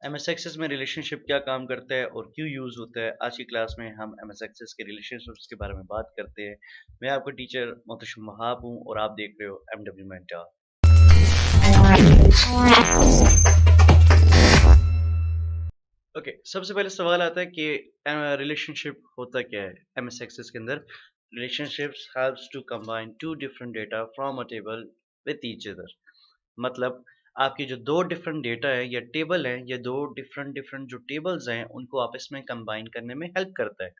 MS access में relationship क्या काम करता है और क्यों यूज़ होता है? आज की क्लास में हम एमएस एक्सेस के रिलेशनशिप्स के बारे में बात करते हैं। मैं आपका टीचर मोहतशम वहाब हूँ और आप देख रहे हो एमडब्ल्यू मेंटर। ओके, सबसे पहले सवाल आता है कि रिलेशनशिप होता क्या है? एमएस एक्सेस के अंदर relationships helps to combine two different data from a table with each other. मतलब आपके जो 2 डिफरेंट डेटा है या टेबल है या 2 डिफरेंट डिफरेंट जो टेबल्स हैं, उनको आपस में कंबाइन करने में हेल्प करता है।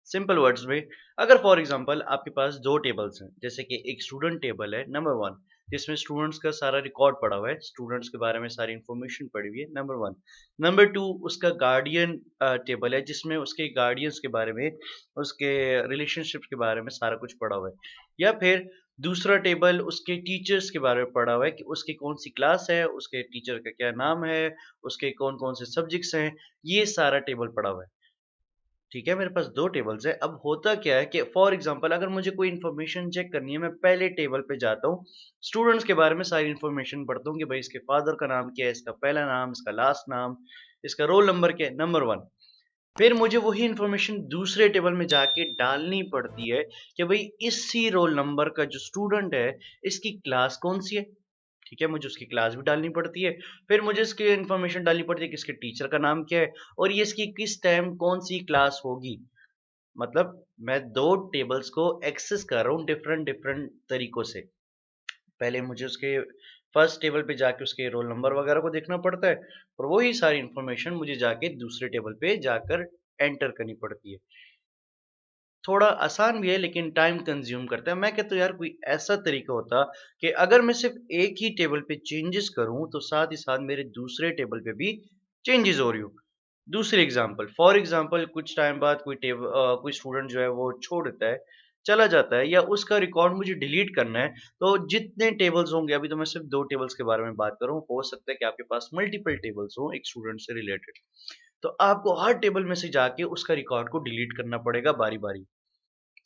सिंपल वर्ड्स में अगर फॉर एग्जांपल आपके पास 2 टेबल्स हैं, जैसे कि एक स्टूडेंट टेबल है नंबर 1 जिसमें स्टूडेंट्स का सारा रिकॉर्ड पड़ा हुआ है, स्टूडेंट्स के बारे में सारी इन्फॉर्मेशन पड़ी हुई है नंबर 1। नंबर 2 उसका गार्डियन टेबल है जिसमें उसके गार्डियंस के बारे में, उसके रिलेशनशिप के बारे में सारा कुछ पड़ा हुआ है। या फिर दूसरा टेबल उसके टीचर्स के बारे में पड़ा हुआ है कि उसकी कौन-सी क्लास है, उसके टीचर का क्या नाम है, उसके कौन-कौन से सब्जेक्ट्स हैं, ये सारा टेबल पड़ा हुआ है। ठीक है, मेरे पास 2 टेबल्स हैं। अब होता क्या है कि फॉर एग्ज़ाम्पल अगर मुझे कोई इन्फॉर्मेशन चेक करनी है, मैं पहले टेबल पे जाता हूँ, स्टूडेंट्स के बारे में सारी इन्फॉर्मेशन पढ़ता हूँ कि भाई इसके फादर का नाम क्या है, इसका पहला नाम, इसका लास्ट नाम, इसका रोल नंबर क्या है, नंबर 1। फिर मुझे वही इन्फॉर्मेशन दूसरे टेबल में जाके डालनी पड़ती है कि भई इसी रोल नंबर का जो स्टूडेंट है, इसकी क्लास कौन-सी है? ठीक है, मुझे उसकी क्लास भी डालनी पड़ती है। फिर मुझे इसकी इन्फॉर्मेशन डालनी पड़ती है कि इसके टीचर का नाम क्या है और ये इसकी किस टाइम कौन-सी क्लास होगी। मतलब मैं 2 टेबल्स को एक्सेस कर रहा हूँ डिफरेंट डिफरेंट तरीकों से। पहले मुझे उसके फर्स्ट टेबल पे जाके उसके रोल नंबर वगैरह को देखना पड़ता है और वही सारी इन्फॉर्मेशन मुझे जाके दूसरे टेबल पे जाकर एंटर करनी पड़ती है। थोड़ा आसान भी है लेकिन टाइम कंज़्यूम करता है। मैं कहता हूँ यार कोई ऐसा तरीका होता कि अगर मैं सिर्फ़ एक ही टेबल पे चेंजेज़ करूँ तो साथ ही साथ मेरे दूसरे टेबल पे भी चेंजेज़ हो रही हो। दूसरी एग्ज़ाम्पल फॉर एग्ज़ाम्पल कुछ टाइम बाद कोई स्टूडेंट जो है वो छोड़ देता है, चला जाता है या उसका रिकॉर्ड मुझे डिलीट करना है, तो जितने टेबल्स होंगे अभी तो मैं सिर्फ़ 2 टेबल्स के बारे में बात कर रहा हूँ, हो सकता है कि आपके पास मल्टीपल टेबल्स हों एक स्टूडेंट से रिलेटेड। तो आपको हर टेबल में से जाके उसका रिकॉर्ड को डिलीट करना पड़ेगा बारी-बारी।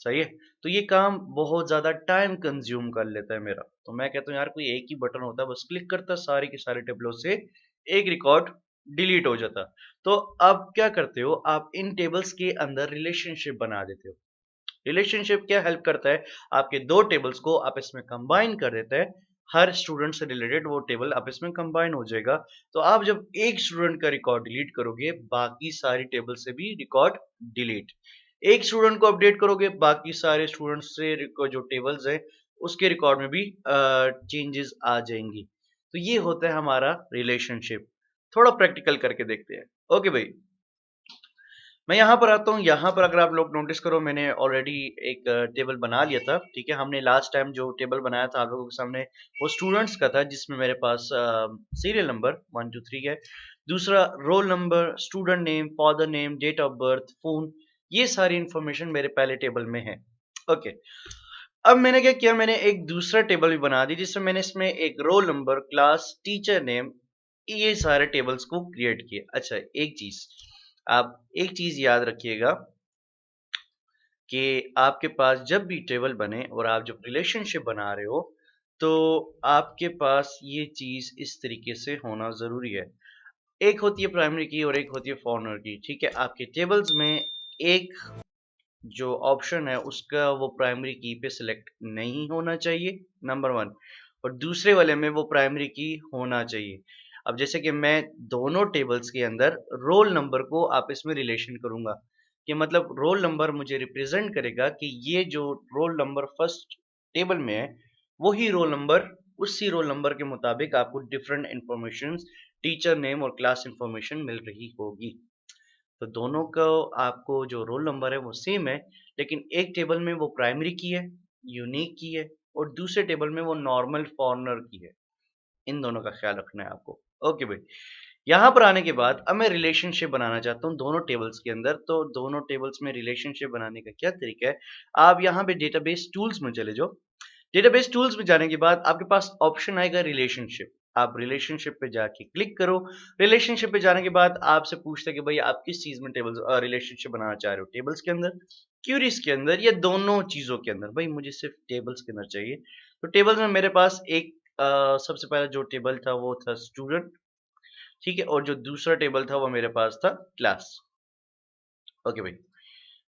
सही है? तो ये काम बहुत ज़्यादा टाइम कंज़्यूम कर लेता है मेरा। तो मैं कहता हूँ यार कोई एक ही बटन होता बस क्लिक करता सारे के सारे टेबलों से एक रिकॉर्ड डिलीट हो जाता। तो अब क्या करते हो आप इन टेबल्स के अंदर रिलेशनशिप बना देते हो। रिलेशनशिप क्या हेल्प करता है आपके 2 टेबल्स को आपस में कंबाइन कर देता है। हर स्टूडेंट से रिलेटेड वो टेबल आपस में कंबाइन हो जाएगा। तो आप जब एक स्टूडेंट का रिकॉर्ड डिलीट करोगे, बाकी सारी टेबल से भी रिकॉर्ड डिलीट। एक स्टूडेंट को अपडेट करोगे, बाकी सारे स्टूडेंट्स से जो टेबल्स हैं, उसके रिकॉर्ड में भी चेंजेस आ जाएँगी। तो ये होता है हमारा रिलेशनशिप। थोड़ा प्रैक्टिकल करके देखते हैं। ओके भाई। मैं यहाँ पर आता हूँ, यहाँ पर अगर आप लोग नोटिस करो मैंने ऑलरेडी एक टेबल बना लिया था, ठीक है? हमने लास्ट टाइम जो टेबल बनाया था आप लोगों के सामने, वो स्टूडेंट्स का था जिसमें मेरे पास सीरियल नंबर 1, 2, 3 है। दूसरा roll number, student name, father name, date of birth, phone, ये सारी इन्फॉर्मेशन मेरे पहले टेबल में है। ओके, अब मैंने क्या किया, मैंने एक दूसरा टेबल भी बना दी जिसमें मैंने इसमें एक roll number, class, teacher name, ये सारे टेबल्स को क्रिएट किए। अच्छा, एक चीज़ आप एक चीज़ याद रखिएगा कि आपके पास जब भी टेबल बने और आप जब रिलेशनशिप बना रहे हो, तो आपके पास ये चीज़ इस तरीके से होना ज़रूरी है। एक होती है प्राइमरी की और एक होती है फॉरनर की, ठीक है? आपके टेबल्स में एक जो ऑप्शन है उसका वो प्राइमरी की पे सिलेक्ट नहीं होना चाहिए, नंबर 1 और दूसरे वाले में वो प्राइमरी की होना चाहिए। अब जैसे कि मैं दोनों टेबल्स के अंदर रोल नंबर को आपस में रिलेशन करूँगा, कि मतलब रोल नंबर मुझे रिप्रेज़ेंट करेगा कि ये जो रोल नंबर फर्स्ट टेबल में है, वही रोल नंबर उसी रोल नंबर के मुताबिक आपको डिफरेंट इन्फॉर्मेशंस, टीचर नेम और क्लास इन्फॉर्मेशन मिल रही होगी। तो दोनों को आपको जो रोल नंबर है वो सेम है, लेकिन एक टेबल में वो प्राइमरी की है, यूनिक की है और दूसरे टेबल में वो नॉर्मल फॉरेनर की है। इन दोनों का ख़्याल रखना है आपको। ओके भाई। यहाँ पर आने के बाद अब मैं रिलेशनशिप बनाना चाहता हूँ दोनों टेबल्स के अंदर, तो दोनों टेबल्स में रिलेशनशिप बनाने का क्या तरीका है, आप यहाँ पे डेटाबेस टूल्स में चले जाओ। डेटाबेस टूल्स में जाने के बाद आपके पास ऑप्शन आएगा रिलेशनशिप। आप रिलेशनशिप पे जाके क्लिक करो। रिलेशनशिप पे जाने के बाद आपसे पूछता है कि भाई आप किस चीज़ में रिलेशनशिप बनाना चाह रहे हो? टेबल्स के अंदर, क्वेरीज़ के अंदर या दोनों चीज़ों के अंदर? भाई मुझे सिर्फ़ टेबल्स के अंदर चाहिए। तो टेबल्स में मेरे पास एक सबसे पहला जो टेबल था वो था स्टूडेंट। ठीक है, और जो दूसरा टेबल था वो मेरे पास था क्लास। ओके भाई,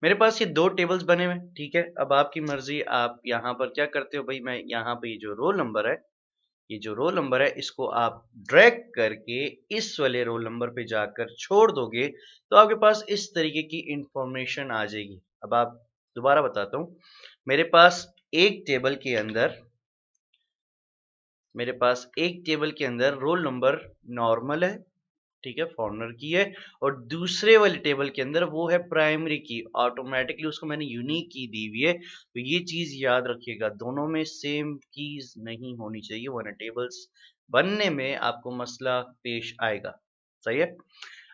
मेरे पास ये 2 टेबल्स बने हुए हैं, ठीक है। अब आपकी मर्ज़ी, आप यहाँ पर क्या करते हो भाई, मैं यहाँ पे ये जो रोल नंबर है, ये जो रोल नंबर है इसको आप ड्रैग करके इस वाले रोल नंबर पे जाकर छोड़ दोगे, तो आपके पास इस तरीके की इंफॉर्मेशन आ जाएगी। अब आप दोबारा बताता हूँ, मेरे पास एक टेबल के अंदर मेरे पास एक टेबल के अंदर रोल नंबर नॉर्मल है, ठीक है, फॉरनर की है, और दूसरे वाले टेबल के अंदर वो है प्राइमरी की, ऑटोमेटिकली उसको मैंने यूनिक की दी हुई है। तो ये चीज याद रखिएगा, दोनों में सेम कीज नहीं होनी चाहिए, वरना टेबल्स बनने में आपको मसला पेश आएगा। सही है।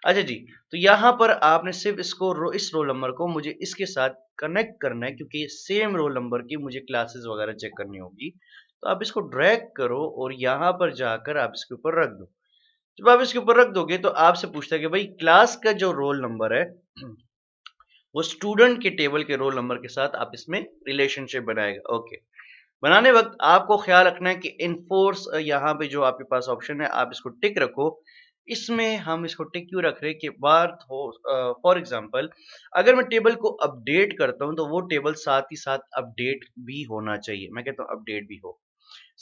अच्छा जी, तो यहाँ पर आपने सिर्फ इस रोल नंबर को मुझे इसके साथ कनेक्ट करना है, क्योंकि सेम रोल नंबर की मुझे क्लासेस वगैरह चेक करनी होगी। तो आप इसको ड्रैग करो और यहाँ पर जाकर आप इसके ऊपर रख दो। जब आप इसके ऊपर रख दोगे तो आपसे पूछता है कि भाई क्लास का जो रोल नंबर है वो स्टूडेंट के टेबल के रोल नंबर के साथ आप इसमें रिलेशनशिप बनाएगा। ओके, बनाने वक्त आपको ख्याल रखना है कि इनफोर्स, यहाँ पे जो आपके पास ऑप्शन है आप इसको टिक रखो। इसमें हम इसको टिक क्यों रख रहे हैं कि बात हो, फॉर एग्जांपल अगर मैं टेबल को अपडेट करता हूं तो वो टेबल साथ ही साथ अपडेट भी होना चाहिए। मैं कहता हूं अपडेट भी हो,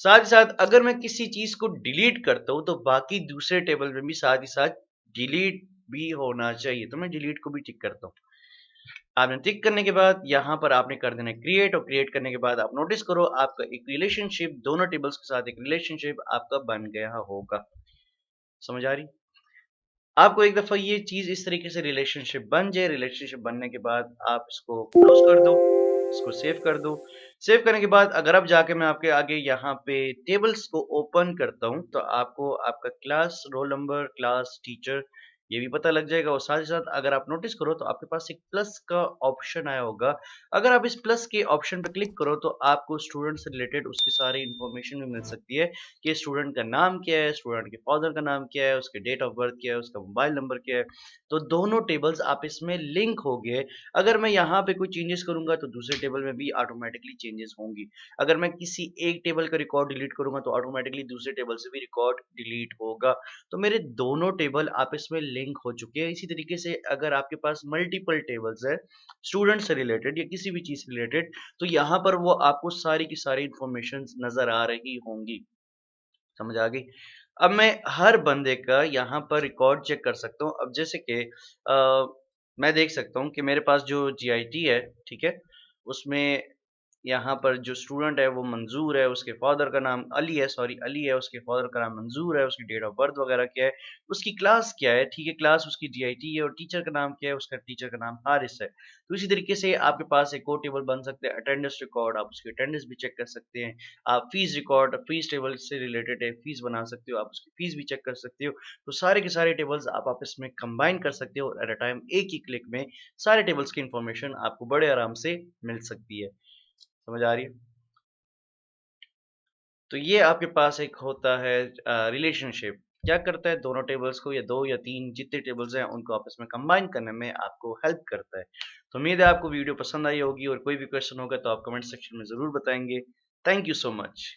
साथ ही साथ अगर मैं किसी चीज को डिलीट करता हूँ तो बाकी दूसरे टेबल में भी साथ ही साथ डिलीट भी होना चाहिए। तो मैं डिलीट को भी टिक करता हूँ। आपने टिक करने के बाद यहाँ पर आपने कर देना क्रिएट, और क्रिएट करने के बाद आप नोटिस करो आपका एक रिलेशनशिप, दोनों टेबल्स के साथ एक रिलेशनशिप आपका बन गया होगा। समझ आ रही? आपको एक दफा ये चीज इस तरीके से रिलेशनशिप बन जाए, रिलेशनशिप बनने के बाद आप इसको क्लोज कर दो, इसको सेव कर दो। सेव करने के बाद अगर आप जाके मैं आपके आगे यहाँ पे टेबल्स को ओपन करता हूँ तो आपको आपका class, roll number, class, teacher ये भी पता लग जाएगा। और साथ ही साथ अगर आप नोटिस करो तो आपके पास एक प्लस का ऑप्शन आया होगा। अगर आप इस प्लस के ऑप्शन पे क्लिक करो तो आपको स्टूडेंट से रिलेटेड उसकी सारी इन्फॉर्मेशन भी मिल सकती है कि स्टूडेंट का नाम क्या है, स्टूडेंट के फादर का नाम क्या है, उसके डेट ऑफ बर्थ क्या है, उसका मोबाइल नंबर क्या है। तो दोनों टेबल्स आप इसमें लिंक हो गए। अगर मैं यहाँ पे कोई चेंजेस करूंगा तो दूसरे टेबल में भी ऑटोमेटिकली चेंजेस होंगी। अगर मैं किसी एक टेबल का रिकॉर्ड डिलीट करूंगा तो ऑटोमेटिकली दूसरे टेबल से भी रिकॉर्ड डिलीट होगा। तो मेरे दोनों टेबल आपस में लिंक हो चुके हैं। इसी तरीके से अगर आपके पास मल्टीपल टेबल्स है स्टूडेंट से रिलेटेड या किसी भी चीज से रिलेटेड, तो यहाँ पर वो आपको सारी की सारी इंफॉर्मेशन नजर आ रही होंगी। समझ आ गई? अब मैं हर बंदे का यहाँ पर रिकॉर्ड चेक कर सकता हूँ। अब जैसे कि मैं देख सकता हूँ कि मेरे पास जो जीआईटी है, ठीक है? उसमें यहाँ पर जो स्टूडेंट है वो मंजूर है, उसके फादर का नाम अली है, सॉरी अली है, उसके फादर का नाम मंजूर है, उसकी डेट ऑफ बर्थ वगैरह क्या है, उसकी क्लास क्या है, ठीक है, क्लास उसकी जीआईटी है, और टीचर का नाम क्या है, उसका टीचर का नाम हारिस है। तो इसी तरीके से आपके पास एक और टेबल बन सकते हैं, अटेंडेंस रिकॉर्ड, आप उसकी अटेंडेंस भी चेक कर सकते हैं। आप फीस रिकॉर्ड, फीस टेबल से रिलेटेड है, फीस बना सकते हो, आप उसकी फीस भी चेक कर सकते हो। तो सारे के सारे टेबल्स आप आपस में कंबाइन कर सकते हो और एट अ टाइम एक ही क्लिक में सारे टेबल्स की इंफॉर्मेशन आपको बड़े आराम से मिल सकती है। समझ आ रही है? तो ये आपके पास एक होता है रिलेशनशिप, क्या करता है दोनों टेबल्स को या दो या तीन जितने टेबल्स हैं उनको आपस में कंबाइन करने में आपको हेल्प करता है। तो उम्मीद है आपको वीडियो पसंद आई होगी, और कोई भी क्वेश्चन होगा तो आप कमेंट सेक्शन में ज़रूर बताएंगे। Thank you so much.